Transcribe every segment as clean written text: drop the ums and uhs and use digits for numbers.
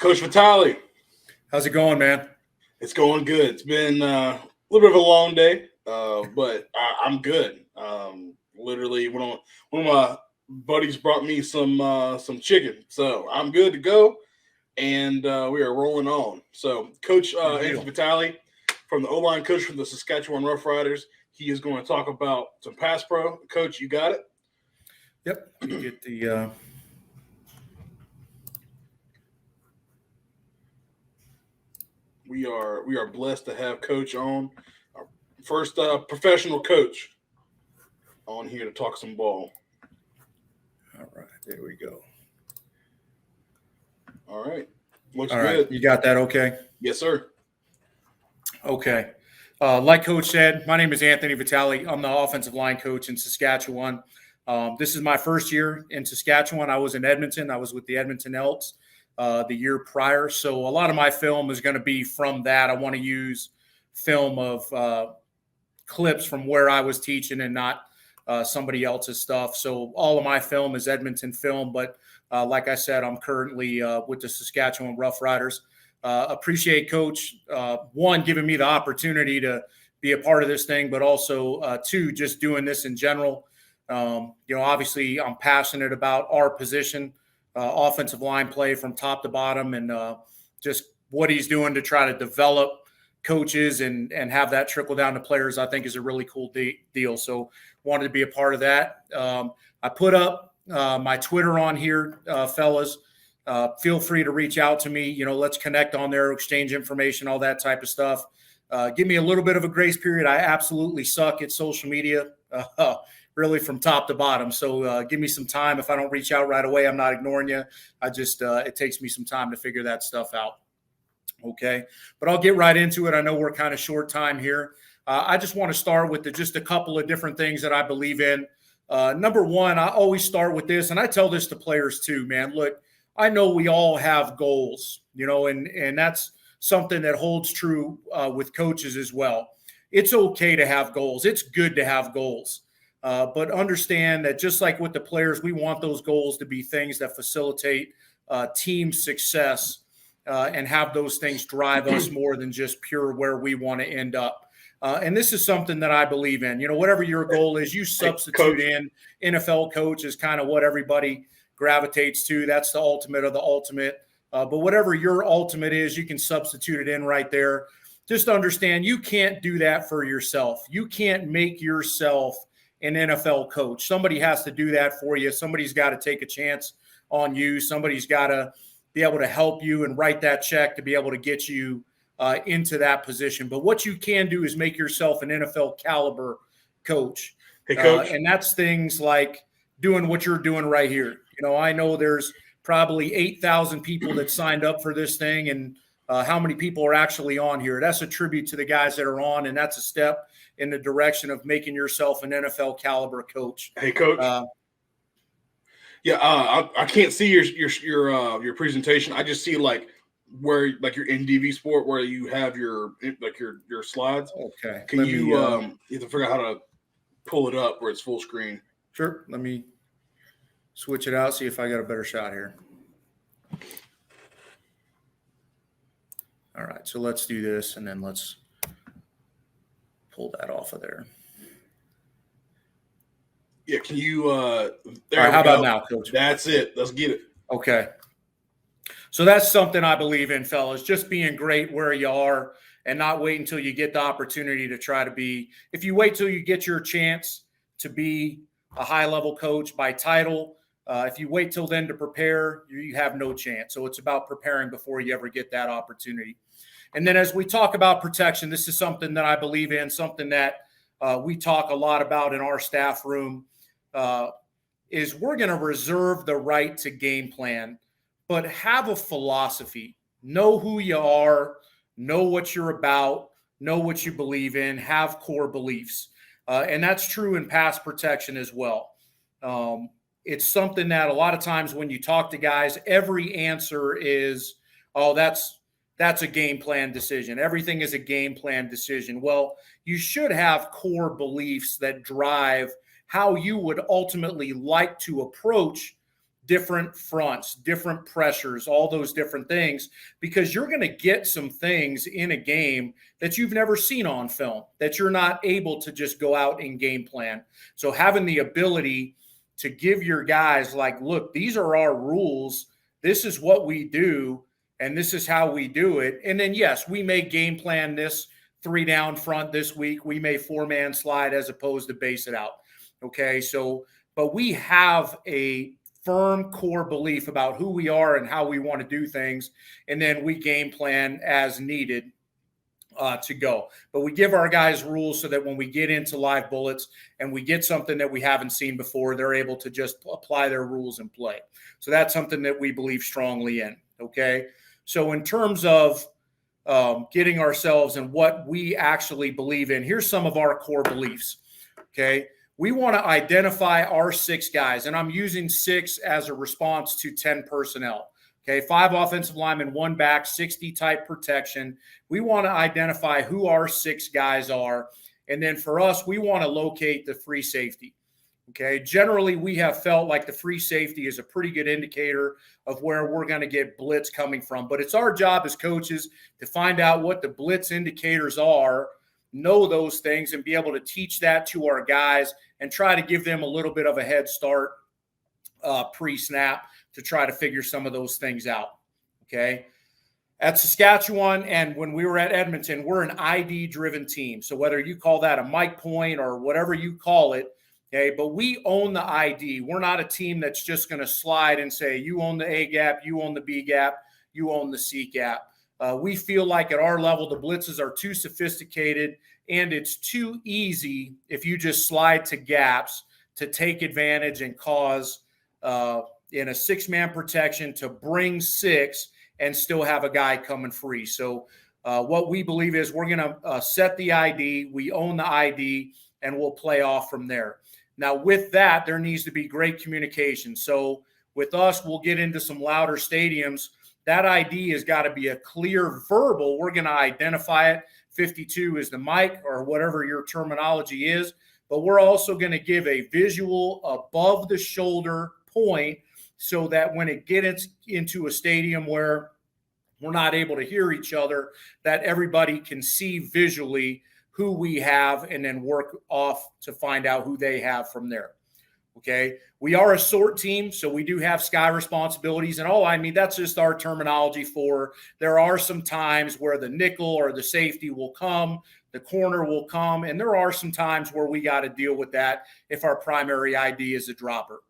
Coach Vitale. How's it going, man? It's going good. It's been a little bit of a long day, but I'm good. Literally, one of my buddies brought me some chicken, so I'm good to go, and we are rolling on. So, Coach Anthony Vitale, from the O-line coach from the Saskatchewan Roughriders, he is going to talk about some pass pro. Coach, you got it? Yep. You get the We are blessed to have Coach on, our first professional coach on here to talk some ball. All right, there we go. All right, looks All good. Right. You got that okay? Yes, sir. Okay. Like Coach said, my name is Anthony Vitale. I'm the offensive line coach in Saskatchewan. This is my first year in Saskatchewan. I was in Edmonton. I was with the Edmonton Elks the year prior. So a lot of my film is going to be from that. I want to use film of clips from where I was teaching and not somebody else's stuff. So all of my film is Edmonton film. But like I said, I'm currently with the Saskatchewan Roughriders. Appreciate Coach, one, giving me the opportunity to be a part of this thing, but also, two, just doing this in general. Obviously I'm passionate about our position, offensive line play from top to bottom, and just what he's doing to try to develop coaches and have that trickle down to players, I think is a really cool deal. So wanted to be a part of that. I put up my Twitter on here, fellas. Feel free to reach out to me. Let's connect on there, exchange information, all that type of stuff. Give me a little bit of a grace period. I absolutely suck at social media, really from top to bottom. So give me some time. If I don't reach out right away, I'm not ignoring you. I just, it takes me some time to figure that stuff out. Okay. But I'll get right into it. I know we're kind of short time here. I just want to start with just a couple of different things that I believe in. Number one, I always start with this, and I tell this to players too, man. Look, I know we all have goals, and that's something that holds true with coaches as well. It's okay to have goals. It's good to have goals. But understand that just like with the players, we want those goals to be things that facilitate team success and have those things drive us more than just pure where we want to end up. And this is something that I believe in. Whatever your goal is, you substitute in NFL coach is kind of what everybody gravitates to. That's the ultimate of the ultimate. But whatever your ultimate is, you can substitute it in right there. Just understand you can't do that for yourself. You can't make yourself an NFL coach. Somebody has to do that for you. Somebody's got to take a chance on you. Somebody's got to be able to help you and write that check to be able to get you into that position. But what you can do is make yourself an NFL caliber coach. Hey, Coach. And that's things like doing what you're doing right here. I know there's probably 8,000 people that signed up for this thing, and how many people are actually on here. That's a tribute to the guys that are on, and that's a step in the direction of making yourself an NFL caliber coach. Hey, Coach. I can't see your presentation. I just see where you're in DV Sport where you have your slides. Okay. Can you have to figure out how to pull it up where it's full screen? Sure. Let me switch it out, see if I got a better shot here. All right, so let's do this, and then let's pull that off of there. Yeah, can you there All right, how about now, Coach? That's it. Let's get it. Okay. So that's something I believe in, fellas. Just being great where you are and not wait until you get the opportunity to try to be. If you wait till you get your chance to be a high-level coach by title, if you wait till then to prepare, you have no chance. So it's about preparing before you ever get that opportunity. And then as we talk about protection, this is something that I believe in, something that we talk a lot about in our staff room, is we're going to reserve the right to game plan, but have a philosophy. Know who you are, know what you're about, know what you believe in, have core beliefs. And that's true in pass protection as well. It's something that a lot of times when you talk to guys, every answer is, oh, that's a game plan decision. Everything is a game plan decision. Well, you should have core beliefs that drive how you would ultimately like to approach different fronts, different pressures, all those different things, because you're going to get some things in a game that you've never seen on film that you're not able to just go out and game plan. So having the ability to give your guys like, look, these are our rules. This is what we do, and this is how we do it. And then, yes, we may game plan this 3 down front this week. We may 4-man slide as opposed to base it out. Okay, so, but we have a firm core belief about who we are and how we want to do things, and then we game plan as needed to go. But we give our guys rules so that when we get into live bullets and we get something that we haven't seen before, they're able to just apply their rules and play. So that's something that we believe strongly in. Okay, so in terms of getting ourselves and what we actually believe in, here's some of our core beliefs. Okay, we want to identify our 6 guys, and I'm using 6 as a response to 10 personnel. Okay, 5 offensive linemen, 1 back, 60 type protection. We want to identify who our 6 guys are, and then for us, we want to locate the free safety. Okay, generally, we have felt like the free safety is a pretty good indicator of where we're going to get blitz coming from, but it's our job as coaches to find out what the blitz indicators are, know those things, and be able to teach that to our guys and try to give them a little bit of a head start pre-snap to try to figure some of those things out. Okay. At Saskatchewan and when we were at Edmonton, we're an ID-driven team. So whether you call that a mic point or whatever you call it, okay, but we own the ID. We're not a team that's just going to slide and say, you own the A gap, you own the B gap, you own the C gap. We feel like at our level, the blitzes are too sophisticated and it's too easy if you just slide to gaps to take advantage and cause in a 6-man protection to bring 6 and still have a guy coming free. So what we believe is we're going to set the ID, we own the ID, and we'll play off from there. Now, with that, there needs to be great communication. So with us, we'll get into some louder stadiums. That ID has got to be a clear verbal. We're going to identify it. 52 is the mic or whatever your terminology is. But we're also going to give a visual above the shoulder point so that when it gets into a stadium where we're not able to hear each other, that everybody can see visually who we have and then work off to find out who they have from there. Okay. We are a sort team, so we do have sky responsibilities. And that's just our terminology for there are some times where the nickel or the safety will come, the corner will come, and there are some times where we got to deal with that if our primary ID is a dropper.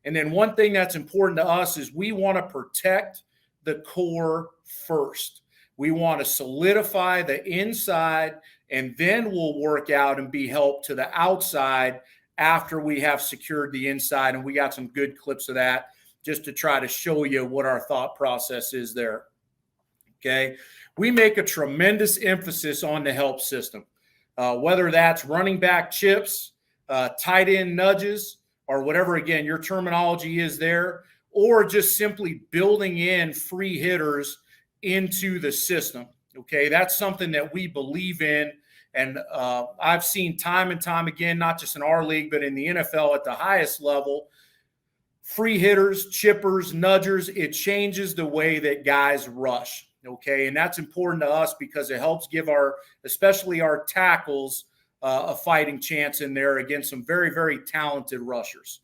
And then one thing that's important to us is we want to protect the core first. We want to solidify the inside, and then we'll work out and be helped to the outside after we have secured the inside. And we got some good clips of that just to try to show you what our thought process is there. Okay. We make a tremendous emphasis on the help system, whether that's running back chips, tight end nudges, or whatever, again, your terminology is there, or just simply building in free hitters into the system. Okay. That's something that we believe in. And I've seen time and time again, not just in our league, but in the NFL at the highest level, free hitters, chippers, nudgers, it changes the way that guys rush. Okay. And that's important to us because it helps give especially our tackles, a fighting chance in there against some very, very talented rushers.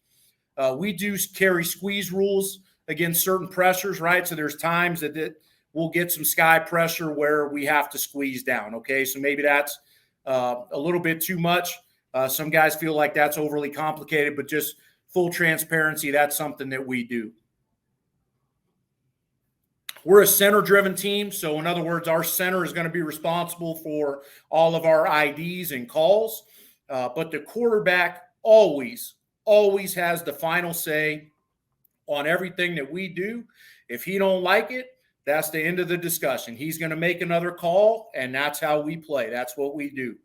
We do carry squeeze rules against certain pressures, right? So there's times that we'll get some sky pressure where we have to squeeze down. Okay. So maybe that's a little bit too much. Some guys feel like that's overly complicated, but just full transparency, that's something that we do. We're a center-driven team. So in other words, our center is going to be responsible for all of our IDs and calls. But the quarterback always has the final say on everything that we do. If he don't like it, that's the end of the discussion. He's going to make another call, and that's how we play. That's what we do.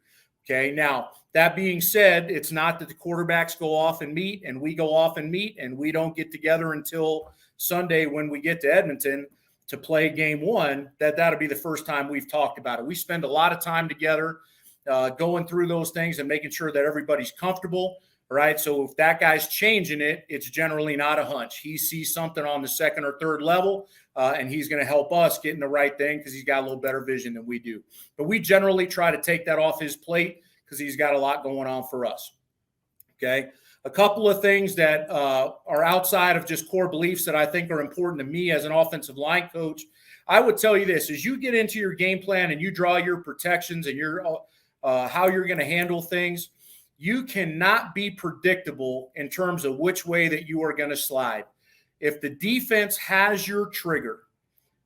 Okay, now, that being said, it's not that the quarterbacks go off and meet, and we go off and meet, and we don't get together until Sunday when we get to Edmonton to play game 1. That'll be the first time we've talked about it. We spend a lot of time together going through those things and making sure that everybody's comfortable. All right. So if that guy's changing it, it's generally not a hunch. He sees something on the second or third level, and he's going to help us get in the right thing because he's got a little better vision than we do. But we generally try to take that off his plate because he's got a lot going on for us. Okay. A couple of things that are outside of just core beliefs that I think are important to me as an offensive line coach. I would tell you this: as you get into your game plan and you draw your protections and your how you're going to handle things, you cannot be predictable in terms of which way that you are going to slide. If the defense has your trigger,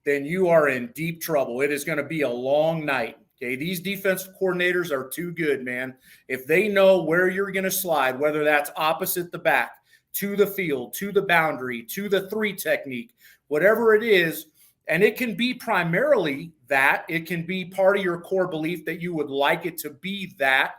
then you are in deep trouble. It is going to be a long night. Okay, these defensive coordinators are too good, man. If they know where you're going to slide, whether that's opposite the back, to the field, to the boundary, to the 3 technique, whatever it is, and it can be primarily that. It can be part of your core belief that you would like it to be that.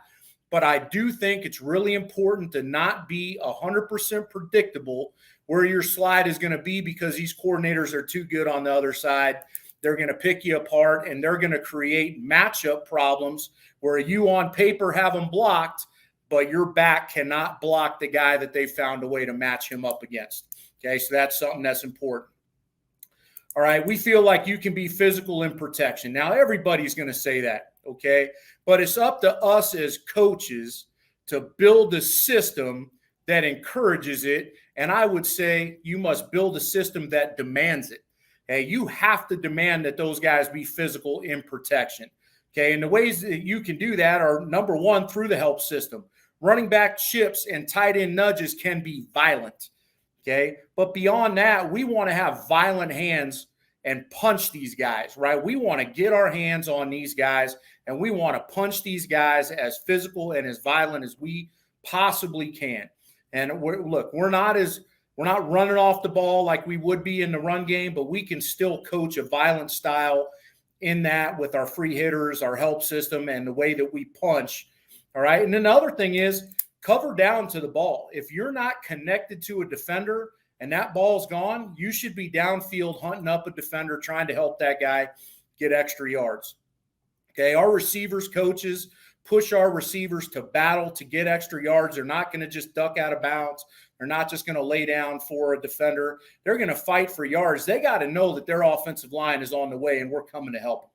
But I do think it's really important to not be 100% predictable where your slide is going to be because these coordinators are too good on the other side. They're going to pick you apart, and they're going to create matchup problems where you on paper have them blocked, but your back cannot block the guy that they found a way to match him up against. Okay, so that's something that's important. All right, we feel like you can be physical in protection. Now, everybody's going to say that, okay? But it's up to us as coaches to build a system that encourages it, and I would say you must build a system that demands it. Hey, you have to demand that those guys be physical in protection. Okay, and the ways that you can do that are, number one, through the help system. Running back chips and tight end nudges can be violent. Okay, but beyond that, we want to have violent hands and punch these guys, right? We want to get our hands on these guys, and we want to punch these guys as physical and as violent as we possibly can. And we're not running off the ball like we would be in the run game, but we can still coach a violent style in that with our free hitters, our help system, and the way that we punch. All right. And then the other thing is cover down to the ball. If you're not connected to a defender and that ball's gone, you should be downfield hunting up a defender, trying to help that guy get extra yards. Okay. Our receivers coaches push our receivers to battle to get extra yards. They're not going to just duck out of bounds. They're not just going to lay down for a defender. They're going to fight for yards. They got to know that their offensive line is on the way and we're coming to help them.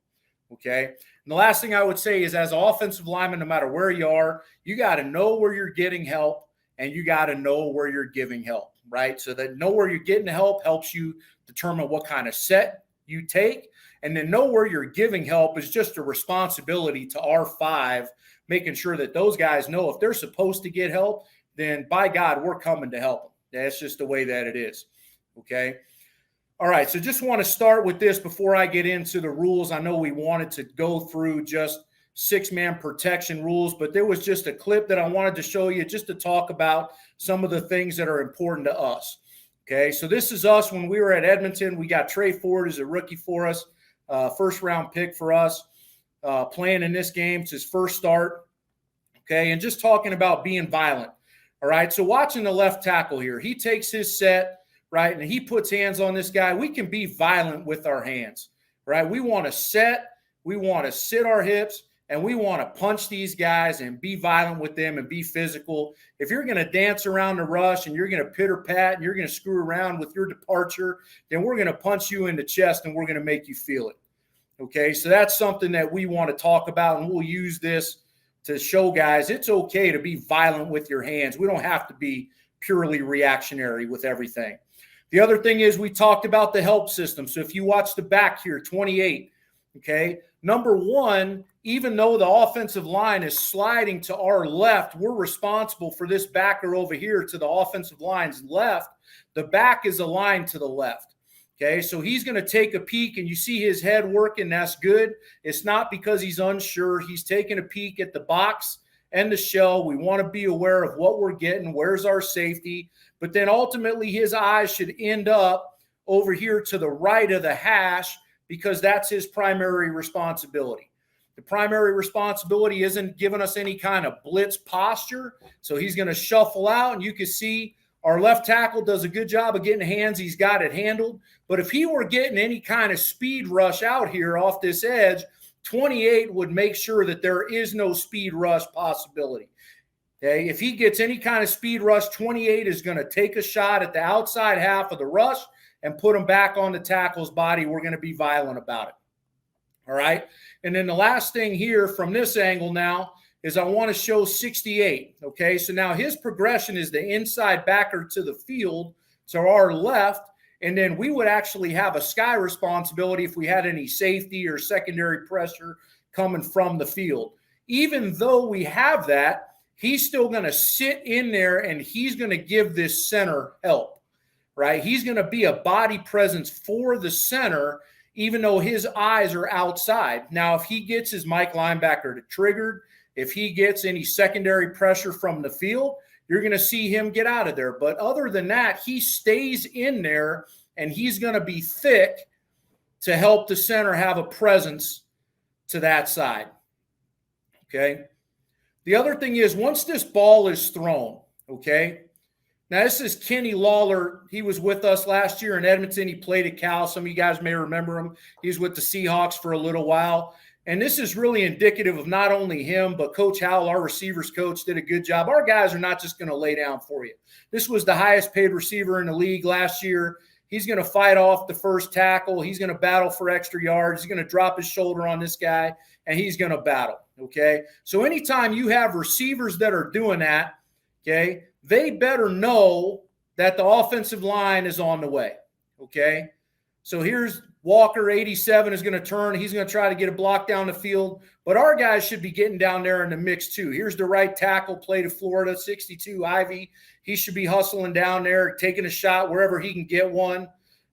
Okay. And the last thing I would say is, as an offensive lineman, no matter where you are, you got to know where you're getting help and you got to know where you're giving help, right? So that know where you're getting help helps you determine what kind of set you take. And then know where you're giving help is just a responsibility to R5, making sure that those guys know if they're supposed to get help, then by God, we're coming to help them. That's just the way that it is. Okay. All right. So just want to start with this before I get into the rules. I know we wanted to go through just 6-man protection rules, but there was just a clip that I wanted to show you just to talk about some of the things that are important to us. Okay. So this is us when we were at Edmonton. We got Trey Ford as a rookie for us, first round pick for us, playing in this game. It's his first start. Okay. And just talking about being violent. All right, so watching the left tackle here, he takes his set, right, and he puts hands on this guy. We can be violent with our hands, right? We want to set, we want to sit our hips, and we want to punch these guys and be violent with them and be physical. If you're going to dance around the rush and you're going to pitter-pat and you're going to screw around with your departure, then we're going to punch you in the chest and we're going to make you feel it. Okay, so that's something that we want to talk about, and we'll use this to show guys it's okay to be violent with your hands. We don't have to be purely reactionary with everything. The other thing is we talked about the help system. So if you watch the back here, 28, okay, number one, even though the offensive line is sliding to our left, we're responsible for this backer over here to the offensive line's left. The back is aligned to the left. Okay, so he's going to take a peek, and you see his head working. That's good. It's not because he's unsure. He's taking a peek at the box and the shell. We want to be aware of what we're getting. Where's our safety? But then ultimately his eyes should end up over here to the right of the hash because that's his primary responsibility. The primary responsibility isn't giving us any kind of blitz posture. So he's going to shuffle out, and you can see our left tackle does a good job of getting hands. He's got it handled. But if he were getting any kind of speed rush out here off this edge, 28 would make sure that there is no speed rush possibility. Okay, if he gets any kind of speed rush, 28 is going to take a shot at the outside half of the rush and put him back on the tackle's body. We're going to be violent about it. All right. And then the last thing here from this angle now is I want to show 68. Okay, so now his progression is the inside backer to the field, to our left. And then we would actually have a sky responsibility if we had any safety or secondary pressure coming from the field. Even though we have that, he's still going to sit in there and he's going to give this center help, right? He's going to be a body presence for the center, even though his eyes are outside. Now, if he gets his Mike linebacker triggered, if he gets any secondary pressure from the field, you're going to see him get out of there. But other than that, he stays in there and he's going to be thick to help the center have a presence to that side. Okay. The other thing is, once this ball is thrown, okay, now this is Kenny Lawler. He was with us last year in Edmonton. He played at Cal. Some of you guys may remember him. He was with the Seahawks for a little while. And this is really indicative of not only him, but Coach Howell, our receivers coach, did a good job. Our guys are not just going to lay down for you. This was the highest paid receiver in the league last year. He's going to fight off the first tackle. He's going to battle for extra yards. He's going to drop his shoulder on this guy, and he's going to battle, okay? So anytime you have receivers that are doing that, okay, they better know that the offensive line is on the way, okay? So here's Walker, 87, is going to turn. He's going to try to get a block down the field, but our guys should be getting down there in the mix too. Here's the right tackle, play to Florida, 62, Ivy. He should be hustling down there, taking a shot wherever he can get one.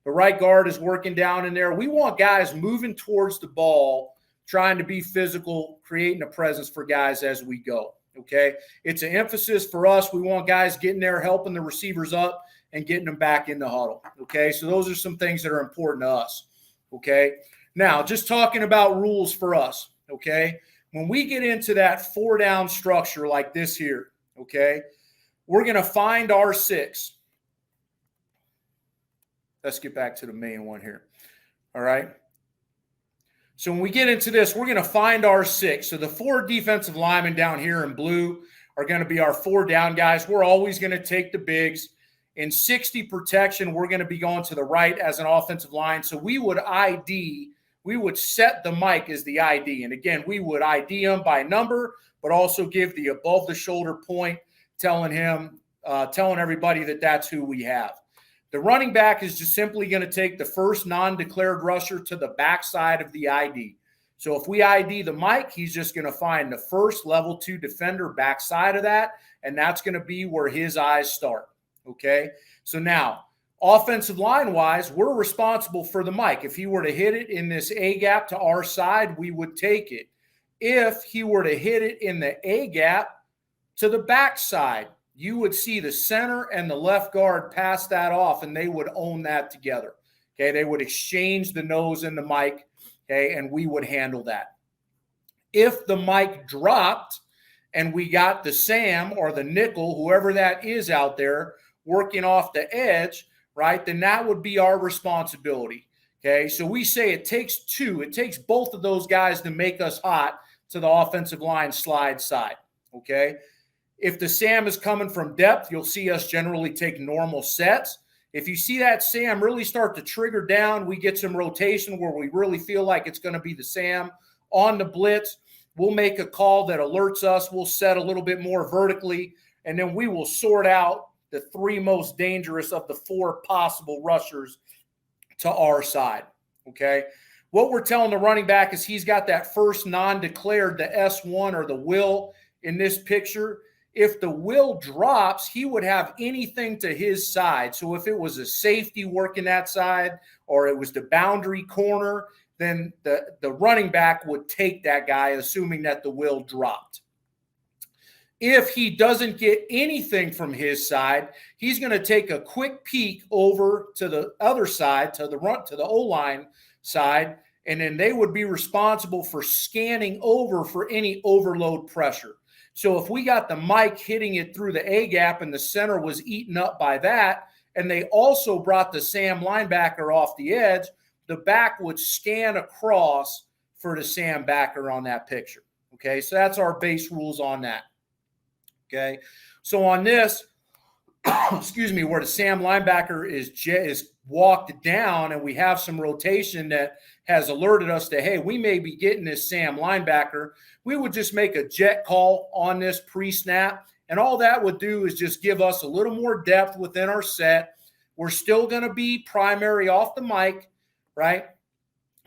The right guard is working down in there. We want guys moving towards the ball, trying to be physical, creating a presence for guys as we go, okay? It's an emphasis for us. We want guys getting there, helping the receivers up, and getting them back in the huddle, okay? So those are some things that are important to us, okay? Now, just talking about rules for us, okay? When we get into that four-down structure like this here, okay, we're going to find our six. Let's get back to the main one here, all right? So when we get into this, we're going to find our six. So the four defensive linemen down here in blue are going to be our four down guys. We're always going to take the bigs. In 60 protection, we're going to be going to the right as an offensive line. So we would set the Mike as the ID. And again, we would ID him by number, but also give the above the shoulder point, telling everybody that that's who we have. The running back is just simply going to take the first non-declared rusher to the backside of the ID. So if we ID the Mike, he's just going to find the first level 2 defender backside of that, and that's going to be where his eyes start. Okay, so now offensive line wise, we're responsible for the Mike. If he were to hit it in this A gap to our side, we would take it. If he were to hit it in the A gap to the backside, you would see the center and the left guard pass that off, and they would own that together. Okay, they would exchange the nose and the Mike, okay, and we would handle that. If the Mike dropped and we got the Sam or the nickel, whoever that is out there, working off the edge, right, then that would be our responsibility, okay? So we say it takes two. It takes both of those guys to make us hot to the offensive line slide side, okay? If the Sam is coming from depth, you'll see us generally take normal sets. If you see that Sam really start to trigger down, we get some rotation where we really feel like it's going to be the Sam on the blitz. We'll make a call that alerts us. We'll set a little bit more vertically, and then we will sort out the three most dangerous of the four possible rushers to our side, okay? What we're telling the running back is he's got that first non-declared, the S1 or the will in this picture. If the will drops, he would have anything to his side. So if it was a safety working that side or it was the boundary corner, then the running back would take that guy, assuming that the will dropped. If he doesn't get anything from his side, he's going to take a quick peek over to the other side, to the O-line side, and then they would be responsible for scanning over for any overload pressure. So if we got the Mike hitting it through the A gap and the center was eaten up by that, and they also brought the Sam linebacker off the edge, the back would scan across for the Sam backer on that picture. Okay, so that's our base rules on that. Okay. So on this, excuse me, where the Sam linebacker is walked down and we have some rotation that has alerted us that, hey, we may be getting this Sam linebacker, we would just make a jet call on this pre-snap. And all that would do is just give us a little more depth within our set. We're still going to be primary off the mic, right?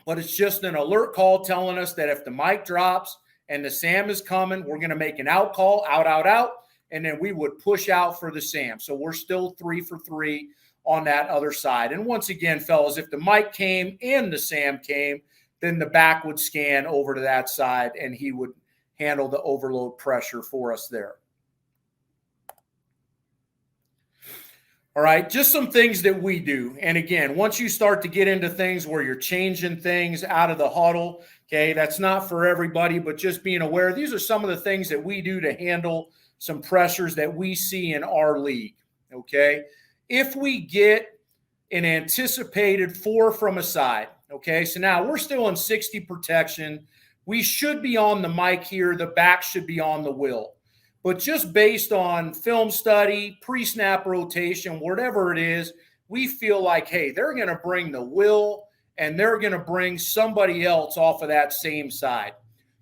But it's just an alert call telling us that if the mic drops and the Sam is coming, we're going to make an out call, out, out, out, and then we would push out for the Sam. So we're still 3 for 3 on that other side. And once again, fellas, if the mic came and the Sam came, then the back would scan over to that side and he would handle the overload pressure for us there. All right, just some things that we do. And again, once you start to get into things where you're changing things out of the huddle, okay, that's not for everybody, but just being aware, these are some of the things that we do to handle some pressures that we see in our league, okay? If we get an anticipated 4 from a side, okay, so now we're still in 60 protection. We should be on the mic here. The back should be on the will. But just based on film study, pre-snap rotation, whatever it is, we feel like, hey, they're going to bring the will and they're going to bring somebody else off of that same side.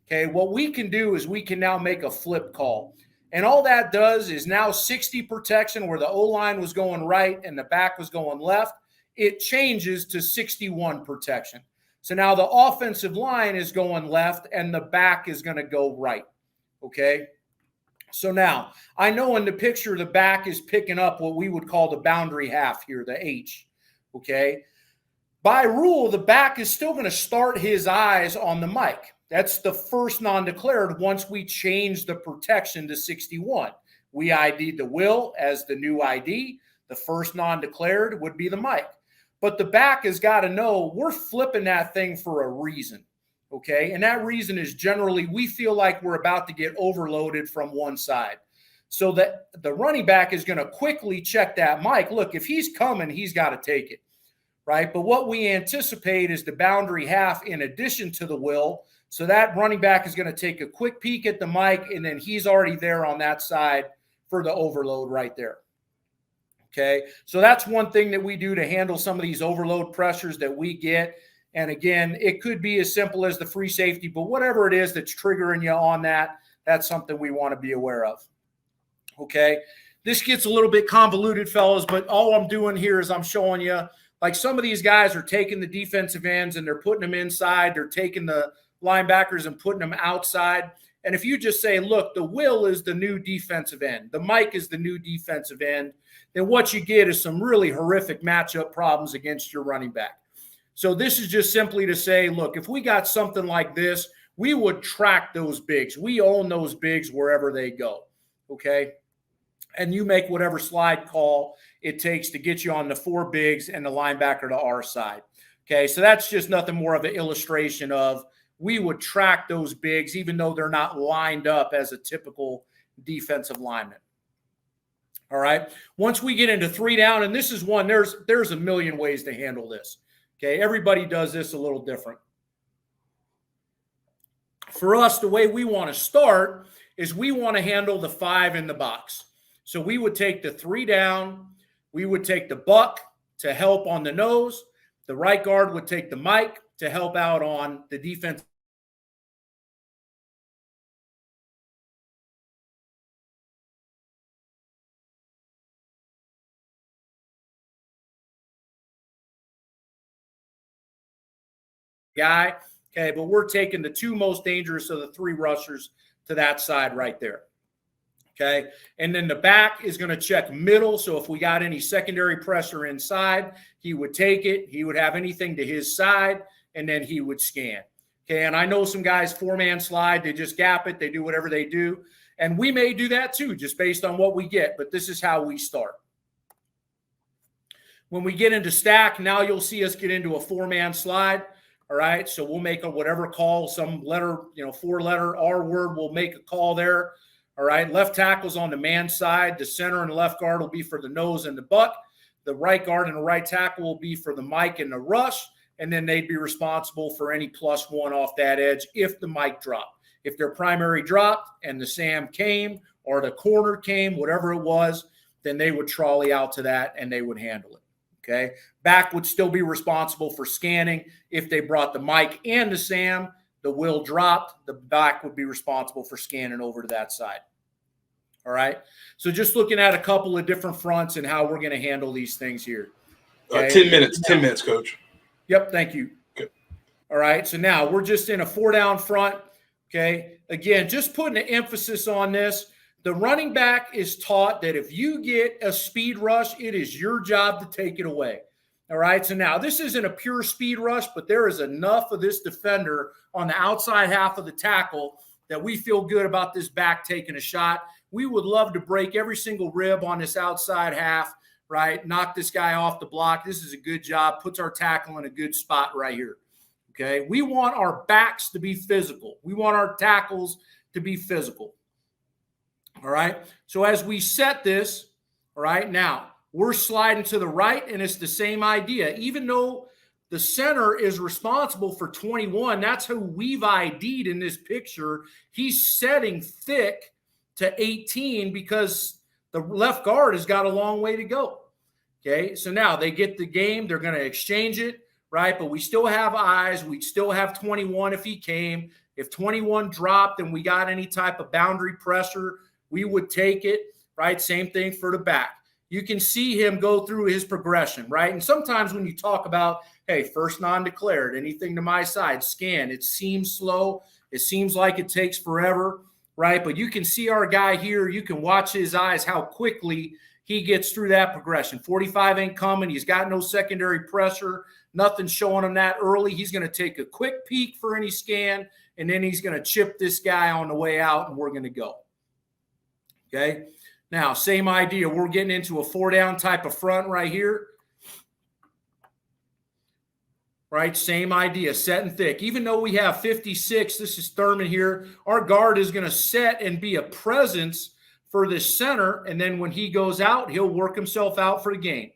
Okay, what we can do is we can now make a flip call. And all that does is now 60 protection where the O-line was going right and the back was going left, it changes to 61 protection. So now the offensive line is going left and the back is going to go right, okay? So now, I know in the picture the back is picking up what we would call the boundary half here, the H, okay? By rule, the back is still going to start his eyes on the mic. That's the first non-declared once we change the protection to 61. We ID'd the will as the new ID. The first non-declared would be the mic. But the back has got to know we're flipping that thing for a reason. Okay, and that reason is generally we feel like we're about to get overloaded from one side. So that the running back is going to quickly check that mic. Look, if he's coming, he's got to take it, right? But what we anticipate is the boundary half in addition to the will. So that running back is going to take a quick peek at the mic, and then he's already there on that side for the overload right there. Okay, so that's one thing that we do to handle some of these overload pressures that we get. And again, it could be as simple as the free safety, but whatever it is that's triggering you on that, that's something we want to be aware of. Okay, this gets a little bit convoluted, fellas, but all I'm doing here is I'm showing you, like some of these guys are taking the defensive ends and they're putting them inside. They're taking the linebackers and putting them outside. And if you just say, look, the will is the new defensive end, the mic is the new defensive end, then what you get is some really horrific matchup problems against your running back. So this is just simply to say, look, if we got something like this, we would track those bigs. We own those bigs wherever they go, okay? And you make whatever slide call it takes to get you on the 4 bigs and the linebacker to our side, okay? So that's just nothing more of an illustration of we would track those bigs even though they're not lined up as a typical defensive lineman. All right, once we get into 3 down, and this is one, there's a million ways to handle this. Okay, everybody does this a little different. For us, the way we want to start is we want to handle the 5 in the box. So we would take the 3 down. We would take the buck to help on the nose. The right guard would take the mic to help out on the defense. Guy, okay, but we're taking the 2 most dangerous of the 3 rushers to that side right there, okay? And then the back is going to check middle, so if we got any secondary pressure inside, he would take it, he would have anything to his side, and then he would scan, okay? And I know some guys 4-man slide, they just gap it, they do whatever they do, and we may do that too, just based on what we get, but this is how we start. When we get into stack, now you'll see us get into a 4-man slide. All right, so we'll make a whatever call, some letter, 4-letter R word, we'll make a call there. All right, left tackle's on the man side. The center and the left guard will be for the nose and the buck. The right guard and the right tackle will be for the mic and the rush, and then they'd be responsible for any +1 off that edge if the mic dropped. If their primary dropped and the Sam came, or the corner came, whatever it was, then they would trolley out to that and they would handle it. Okay. Back would still be responsible for scanning. If they brought the Mike and the Sam, the Will dropped, the back would be responsible for scanning over to that side. All right. So just looking at a couple of different fronts and how we're going to handle these things here. Okay? 10 minutes, 10 minutes, Coach. Yep. Thank you. Okay. All right. So now we're just in a 4-down front. Okay. Again, just putting an emphasis on this. The running back is taught that if you get a speed rush, it is your job to take it away. All right. So now this isn't a pure speed rush, but there is enough of this defender on the outside half of the tackle that we feel good about this back taking a shot. We would love to break every single rib on this outside half, right? Knock this guy off the block. This is a good job. Puts our tackle in a good spot right here. Okay. We want our backs to be physical. We want our tackles to be physical. All right. So as we set this, all right, now we're sliding to the right, and it's the same idea. Even though the center is responsible for 21, that's who we've ID'd in this picture. He's setting thick to 18 because the left guard has got a long way to go. Okay. So now they get the game. They're going to exchange it, right? But we still have eyes. We still have 21 if he came. If 21 dropped and we got any type of boundary pressure, we would take it, right? Same thing for the back. You can see him go through his progression, right? And sometimes when you talk about, hey, first non-declared, anything to my side, scan, it seems slow. It seems like it takes forever, right? But you can see our guy here. You can watch his eyes, how quickly he gets through that progression. 45 ain't coming. He's got no secondary pressure. Nothing showing him that early. He's going to take a quick peek for any scan, and then he's going to chip this guy on the way out, and we're going to go. Okay. Now, same idea. We're getting into a 4-down type of front right here. Right. Same idea. Set and thick. Even though we have 56, this is Thurman here. Our guard is going to set and be a presence for this center. And then when he goes out, he'll work himself out for the game.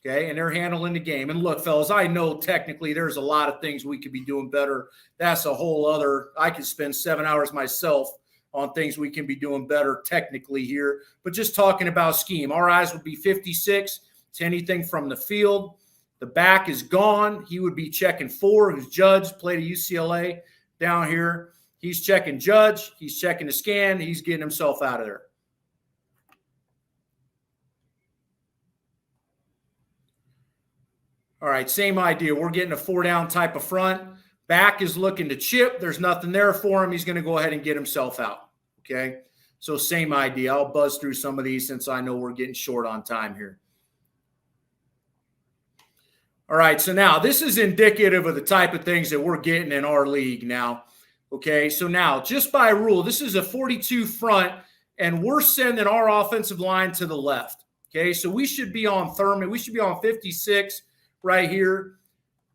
Okay. And they're handling the game. And look, fellas, I know technically there's a lot of things we could be doing better. That's a whole other, I could spend 7 hours myself on things we can be doing better technically here. But just talking about scheme, our eyes would be 56 to anything from the field. The back is gone. He would be checking 4, who's Judge, played at UCLA down here. He's checking Judge. He's checking the scan. He's getting himself out of there. All right, same idea. We're getting a 4-down type of front. Back is looking to chip. There's nothing there for him. He's going to go ahead and get himself out. Okay. So same idea. I'll buzz through some of these since I know we're getting short on time here. All right. So now this is indicative of the type of things that we're getting in our league now. Okay. So now just by rule, this is a 42 front and we're sending our offensive line to the left. Okay. So we should be on Thurman. We should be on 56 right here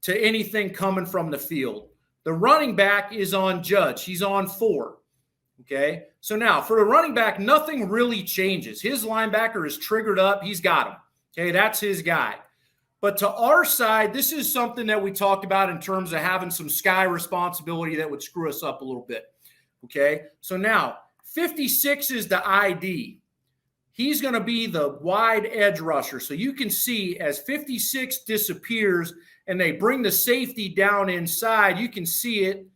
to anything coming from the field. The running back is on Judge. He's on 4. Okay. So now for the running back, nothing really changes. His linebacker is triggered up. He's got him. Okay. That's his guy. But to our side, this is something that we talked about in terms of having some sky responsibility that would screw us up a little bit. Okay. So now 56 is the ID. He's going to be the wide edge rusher. So you can see as 56 disappears and they bring the safety down inside, you can see it.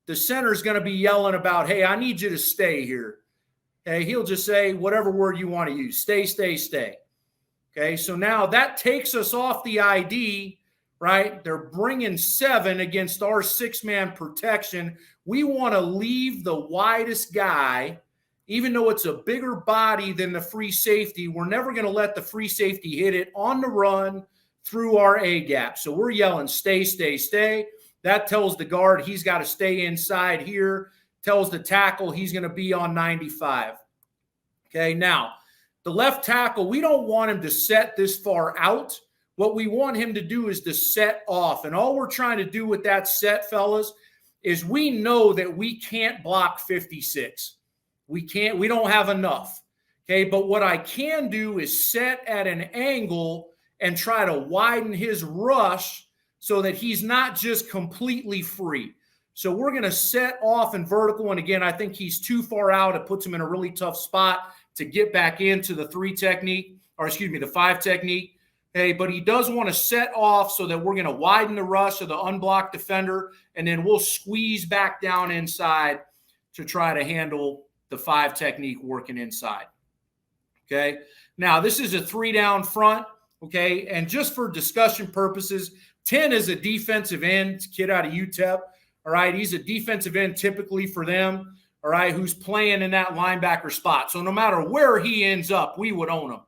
The center's going to be yelling about, hey, I need you to stay here. Okay, he'll just say whatever word you want to use. Stay, stay, stay. Okay, so now that takes us off the ID, right? They're bringing 7 against our 6-man protection. We want to leave the widest guy, even though it's a bigger body than the free safety. We're never going to let the free safety hit it on the run through our A gap. So we're yelling, stay, stay, stay. That tells the guard he's got to stay inside here. Tells the tackle he's going to be on 95. Okay, now, the left tackle, we don't want him to set this far out. What we want him to do is to set off. And all we're trying to do with that set, fellas, is we know that we can't block 56. We don't have enough. Okay, but what I can do is set at an angle and try to widen his rush so that he's not just completely free. So we're going to set off in vertical. And again, I think he's too far out. It puts him in a really tough spot to get back into the 3 technique, or excuse me, the 5 technique. Hey, but he does want to set off so that we're going to widen the rush of the unblocked defender, and then we'll squeeze back down inside to try to handle the 5 technique working inside. Okay. Now, this is a 3-down front. Okay. And just for discussion purposes, 10 is a defensive end, kid out of UTEP. All right. He's a defensive end typically for them. All right. Who's playing in that linebacker spot. So no matter where he ends up, we would own him.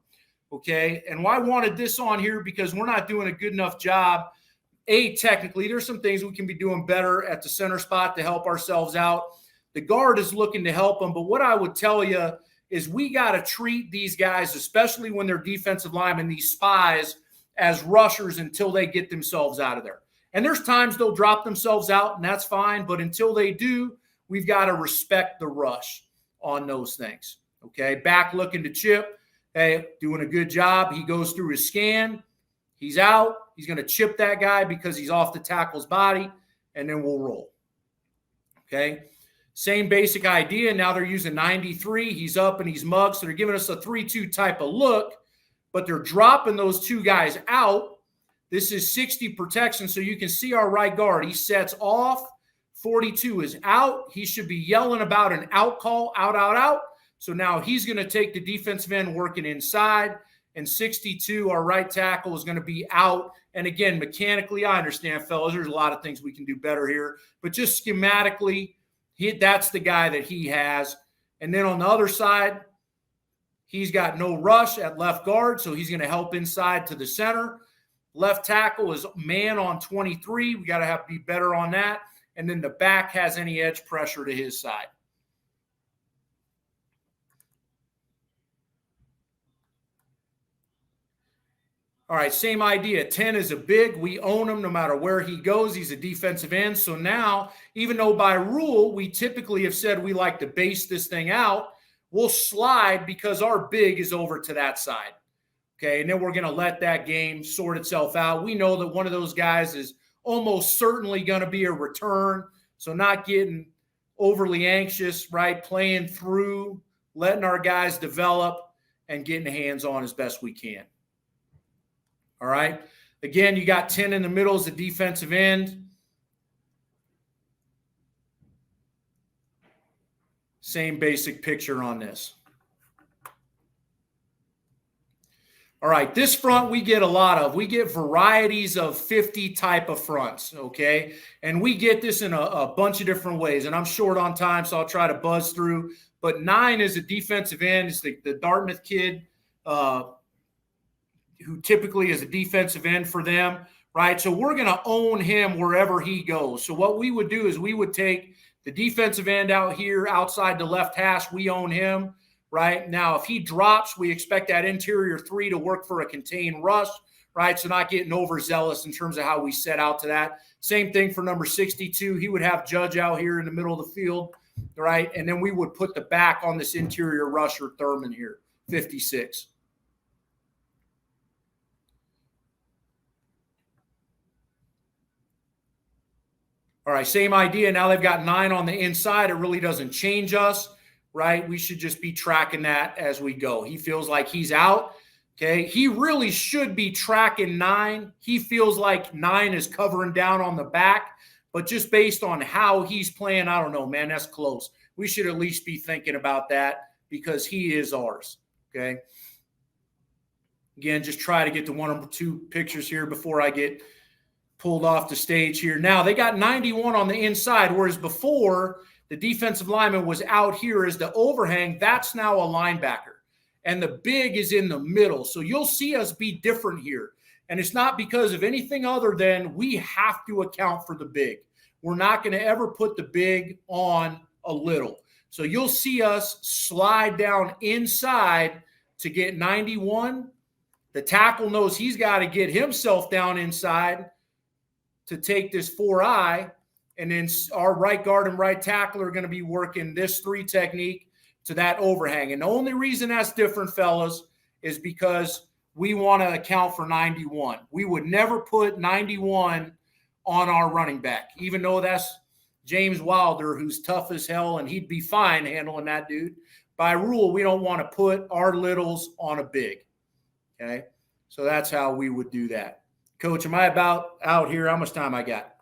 Okay. And why I wanted this on here because we're not doing a good enough job. Technically, there's some things we can be doing better at the center spot to help ourselves out. The guard is looking to help them. But what I would tell you is we got to treat these guys, especially when they're defensive linemen, these spies, as rushers until they get themselves out of there. And there's times they'll drop themselves out, and that's fine. But until they do, we've got to respect the rush on those things. Okay, back looking to chip. Hey, doing a good job. He goes through his scan. He's out. He's going to chip that guy because he's off the tackle's body, and then we'll roll. Okay, same basic idea. Now they're using 93. He's up and he's mugged, so they're giving us a 3-2 type of look, but they're dropping those 2 guys out. This is 60 protection, so you can see our right guard. He sets off. 42 is out. He should be yelling about an out call, out, out, out. So now he's going to take the defensive end working inside, and 62, our right tackle, is going to be out. And again, mechanically, I understand, fellas, there's a lot of things we can do better here, but just schematically, that's the guy that he has. And then on the other side, he's got no rush at left guard, so he's going to help inside to the center. Left tackle is man on 23. We got to have to be better on that. And then the back has any edge pressure to his side. All right, same idea. 10 is a big. We own him no matter where he goes. He's a defensive end. So now, even though by rule we typically have said we like to base this thing out, we'll slide because our big is over to that side. Okay, and then we're going to let that game sort itself out. We know that one of those guys is almost certainly going to be a return, so not getting overly anxious, right? Playing through, letting our guys develop, and getting hands on as best we can. All right. Again, you got 10 in the middle as a defensive end. Same basic picture on this. All right, this front we get a lot of. We get varieties of 50 type of fronts, okay? And we get this in a bunch of different ways. And I'm short on time, so I'll try to buzz through. But 9 is a defensive end. It's the Dartmouth kid who typically is a defensive end for them, right? So we're going to own him wherever he goes. So what we would do is we would take the defensive end out here outside the left hash. We own him. Right now, if he drops, we expect that interior 3 to work for a contained rush, right? So not getting overzealous in terms of how we set out to that. Same thing for number 62. He would have Judge out here in the middle of the field, right? And then we would put the back on this interior rusher, Thurman here, 56. All right, same idea. Now they've got 9 on the inside. It really doesn't change us. Right? We should just be tracking that as we go. He feels like he's out. Okay. He really should be tracking 9. He feels like 9 is covering down on the back, but just based on how he's playing, I don't know, man, that's close. We should at least be thinking about that because he is ours. Okay. Again, just try to get to 1 or 2 pictures here before I get pulled off the stage here. Now they got 91 on the inside, whereas before the defensive lineman was out here as the overhang. That's now a linebacker. And the big is in the middle. So you'll see us be different here. And it's not because of anything other than we have to account for the big. We're not going to ever put the big on a little. So you'll see us slide down inside to get 91. The tackle knows he's got to get himself down inside to take this 4-eye. And then our right guard and right tackle are going to be working this 3 technique to that overhang. And the only reason that's different, fellas, is because we want to account for 91. We would never put 91 on our running back, even though that's James Wilder, who's tough as hell, and he'd be fine handling that dude. By rule, we don't want to put our littles on a big. Okay, so that's how we would do that. Coach, am I about out here? How much time I got?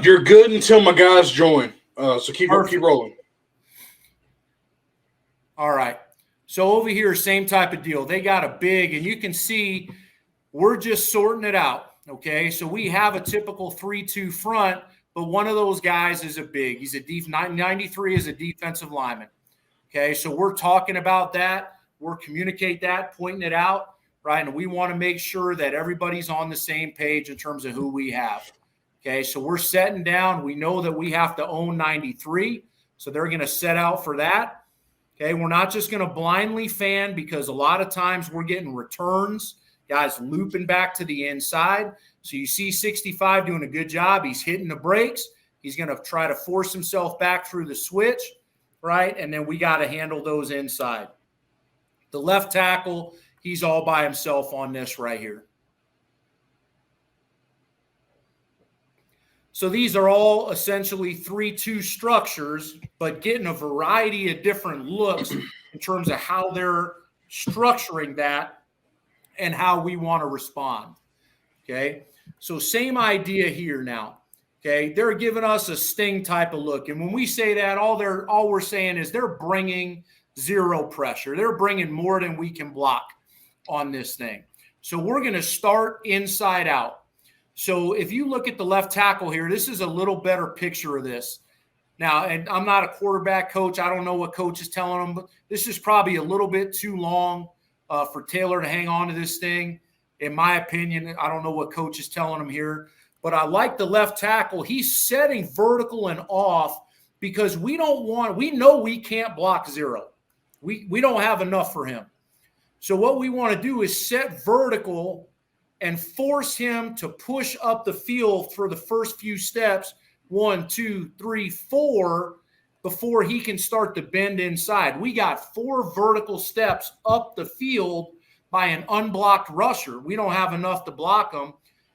You're good until my guys join. So keep rolling. All right. So over here, same type of deal. They got a big, and you can see we're just sorting it out. Okay, so we have a typical 3-2 front, but one of those guys is a big. He's a 93 is a defensive lineman. Okay, so we're talking about that. We're communicate that, pointing it out, right? And we want to make sure that everybody's on the same page in terms of who we have. Okay, so we're setting down. We know that we have to own 93, so they're going to set out for that. Okay, we're not just going to blindly fan because a lot of times we're getting returns, guys looping back to the inside. So you see 65 doing a good job. He's hitting the brakes. He's going to try to force himself back through the switch, right? And then we got to handle those inside. The left tackle, he's all by himself on this right here. So these are all essentially 3-2 structures, but getting a variety of different looks in terms of how they're structuring that and how we want to respond. Okay, so same idea here now. Okay, they're giving us a sting type of look, and when we say that, all we're saying is they're bringing zero pressure. They're bringing more than we can block on this thing. So we're going to start inside out. So if you look at the left tackle here, this is a little better picture of this. Now, and I'm not a quarterback coach. I don't know what coach is telling them, but this is probably a little bit too long for Taylor to hang on to this thing. In my opinion, I don't know what coach is telling him here, but I like the left tackle. He's setting vertical and off because we know we can't block zero. We don't have enough for him. So what we want to do is set vertical and force him to push up the field for the first few steps, 1, 2, 3, 4, before he can start to bend inside. We got 4 vertical steps up the field by an unblocked rusher. We don't have enough to block him.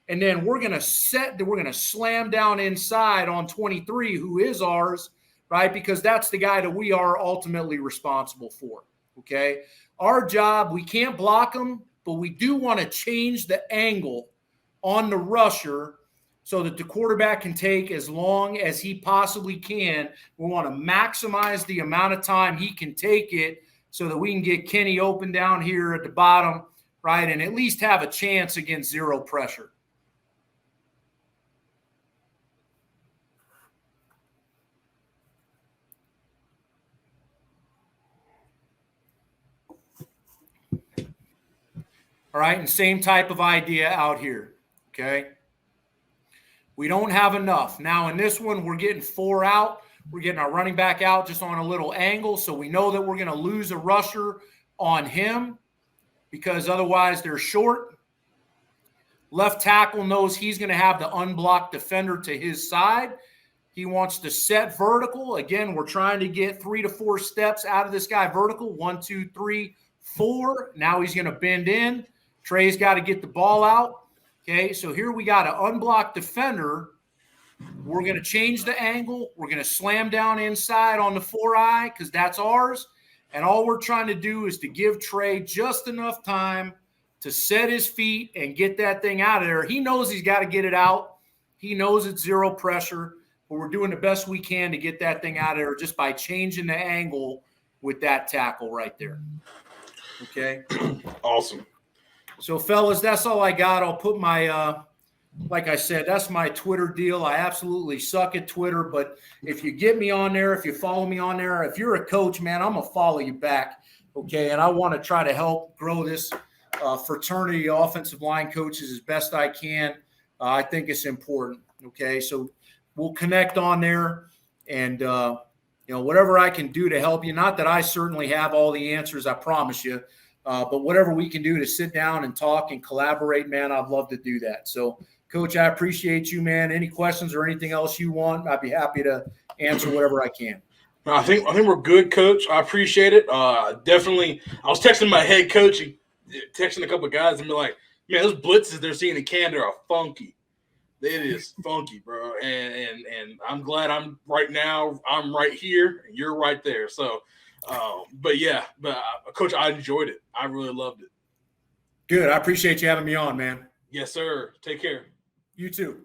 And then we're going to slam down inside on 23, who is ours, right? Because that's the guy that we are ultimately responsible for, okay? Our job, we can't block him, but we do want to change the angle on the rusher so that the quarterback can take as long as he possibly can. We want to maximize the amount of time he can take it so that we can get Kenny open down here at the bottom, right, and at least have a chance against zero pressure. All right, and same type of idea out here, okay? We don't have enough. Now in this one, we're getting 4 out. We're getting our running back out just on a little angle, so we know that we're going to lose a rusher on him because otherwise they're short. Left tackle knows he's going to have the unblocked defender to his side. He wants to set vertical. Again, we're trying to get 3 to 4 steps out of this guy vertical. 1, 2, 3, 4. Now he's going to bend in. Trey's got to get the ball out. Okay, so here we got an unblocked defender. We're going to change the angle. We're going to slam down inside on the 4-eye because that's ours. And all we're trying to do is to give Trey just enough time to set his feet and get that thing out of there. He knows he's got to get it out. He knows it's zero pressure, but we're doing the best we can to get that thing out of there just by changing the angle with that tackle right there. Okay? Awesome. So, fellas, that's all I got. I'll put my like I said, that's my Twitter deal. I absolutely suck at Twitter, but if you get me on there, if you follow me on there, if you're a coach, man, I'm going to follow you back, okay? And I want to try to help grow this fraternity of offensive line coaches as best I can. I think it's important, okay? So we'll connect on there and, whatever I can do to help you. Not that I certainly have all the answers, I promise you, but whatever we can do to sit down and talk and collaborate, man, I'd love to do that. So, Coach, I appreciate you, man. Any questions or anything else you want, I'd be happy to answer whatever I can. I think we're good, Coach. I appreciate it. Definitely. I was texting my head coach, texting a couple of guys, and be like, man, those blitzes they're seeing in Canada are funky. It is funky, bro. And I'm glad I'm right now. I'm right here. And you're right there. So, but Coach, I enjoyed it. I really loved it. Good. I appreciate you having me on, man. Yes, sir. Take care. You too.